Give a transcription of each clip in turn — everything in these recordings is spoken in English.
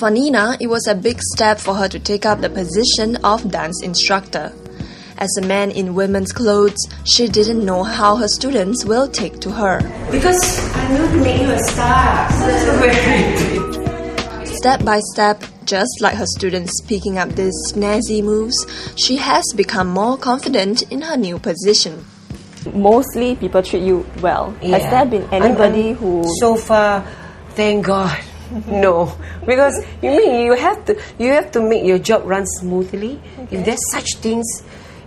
For Nina, it was a big step for her to take up the position of dance instructor. As a man in women's clothes, she didn't know how her students will take to her. Because I want to make you a star. So very Step by step, just like her students picking up these snazzy moves, she has become more confident in her new position. Mostly people treat you well. Yeah. Has there been anybody who... So far, thank God, no. Because you have to make your job run smoothly. Okay. If there's such things,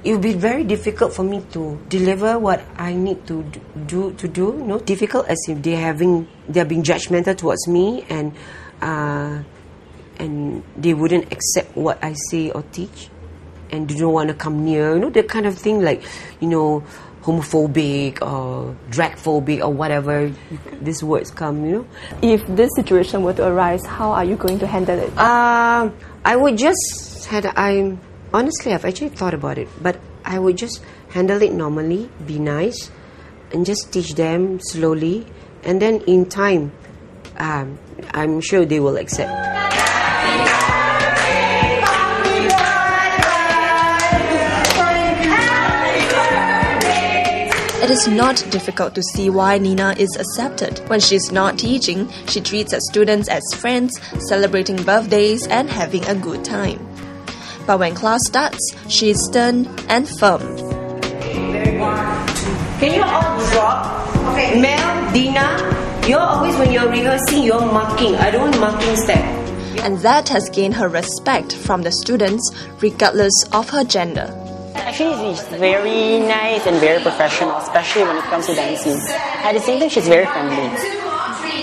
it will be very difficult for me to deliver what I need to do. No, difficult as if they're being judgmental towards me and they wouldn't accept what I say or teach, and they don't want to come near. That kind of thing, like homophobic or dragphobic or whatever these words come. If this situation were to arise, how are you going to handle it? I would just honestly, I've actually thought about it, but I would just handle it normally, be nice, and just teach them slowly, and then in time, I'm sure they will accept. It is not difficult to see why Nina is accepted. When she's not teaching, she treats her students as friends, celebrating birthdays and having a good time. But when class starts, she is stern and firm. Can you all drop? Okay. Mel, Dina, you're always, when you're rehearsing, you're marking. I don't want marking step. And that has gained her respect from the students, regardless of her gender. Actually, she's very nice and very professional, especially when it comes to dancing. At the same time, she's very friendly.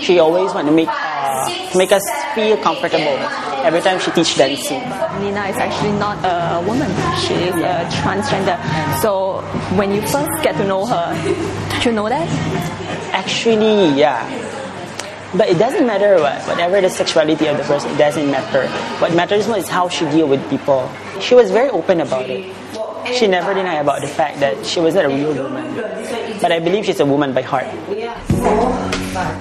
She always wants to make us feel comfortable every time she teaches dancing. Nina is actually not a woman. She is a transgender. So when you first get to know her, did you know that? Actually, yeah. But it doesn't matter whatever the sexuality of the person, it doesn't matter. What matters most is how she deals with people. She was very open about it. She never denied about the fact that she was not a real woman. But I believe she's a woman by heart.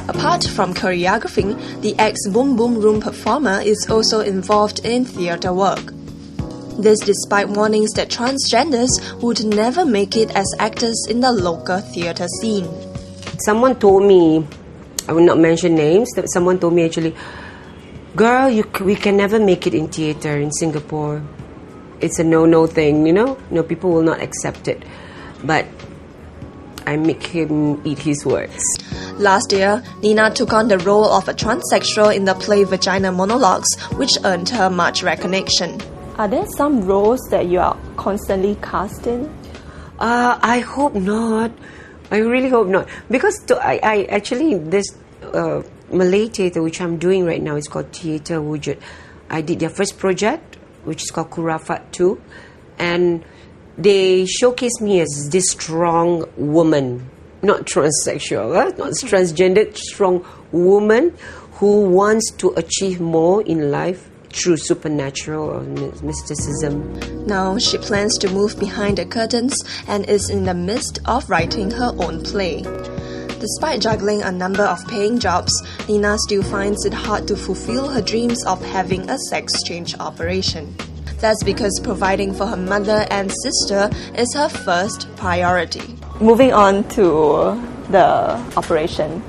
Apart from choreographing, the ex-Boom Boom Room performer is also involved in theatre work. This despite warnings that transgenders would never make it as actors in the local theatre scene. Someone told me, I will not mention names, someone told me actually, girl, we can never make it in theatre in Singapore. It's a no-no thing, No, people will not accept it. But I make him eat his words. Last year, Nina took on the role of a transsexual in the play Vagina Monologues, which earned her much recognition. Are there some roles that you are constantly cast in? I hope not. I really hope not. Because I actually, this Malay theatre which I'm doing right now is called Theatre Wujud. I did their first project, which is called Kurafat 2, and they showcase me as this strong woman, not transsexual, not transgender, strong woman who wants to achieve more in life through supernatural or mysticism. Now she plans to move behind the curtains and is in the midst of writing her own play. Despite juggling a number of paying jobs, Nina still finds it hard to fulfill her dreams of having a sex change operation. That's because providing for her mother and sister is her first priority. Moving on to the operation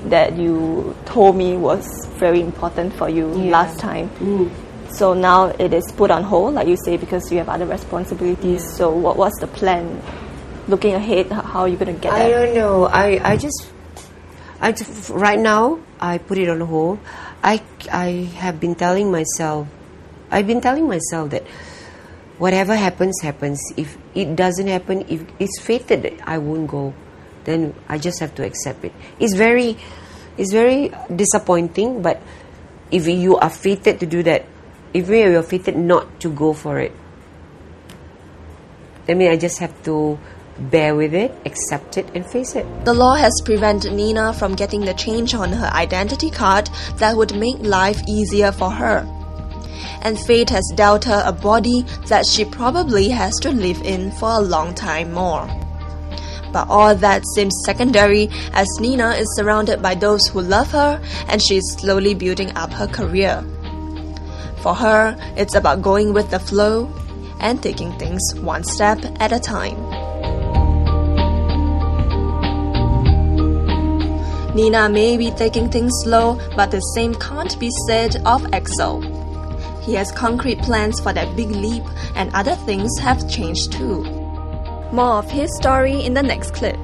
that you told me was very important for you last time. So now it is put on hold, like you say, because you have other responsibilities. So what's the plan? Looking ahead, how are you going to get that? I don't know. I just right now I put it on hold. I've been telling myself that whatever happens, happens. If it doesn't happen, if it's fated that I won't go, then I just have to accept it. It's very disappointing, but if you are fated to do that, if you are fated not to go for it, I just have to bear with it, accept it, and face it. The law has prevented Nina from getting the change on her identity card that would make life easier for her. And fate has dealt her a body that she probably has to live in for a long time more. But all that seems secondary as Nina is surrounded by those who love her and she is slowly building up her career. For her, it's about going with the flow and taking things one step at a time. Nina may be taking things slow, but the same can't be said of EXO. He has concrete plans for that big leap, and other things have changed too. More of his story in the next clip.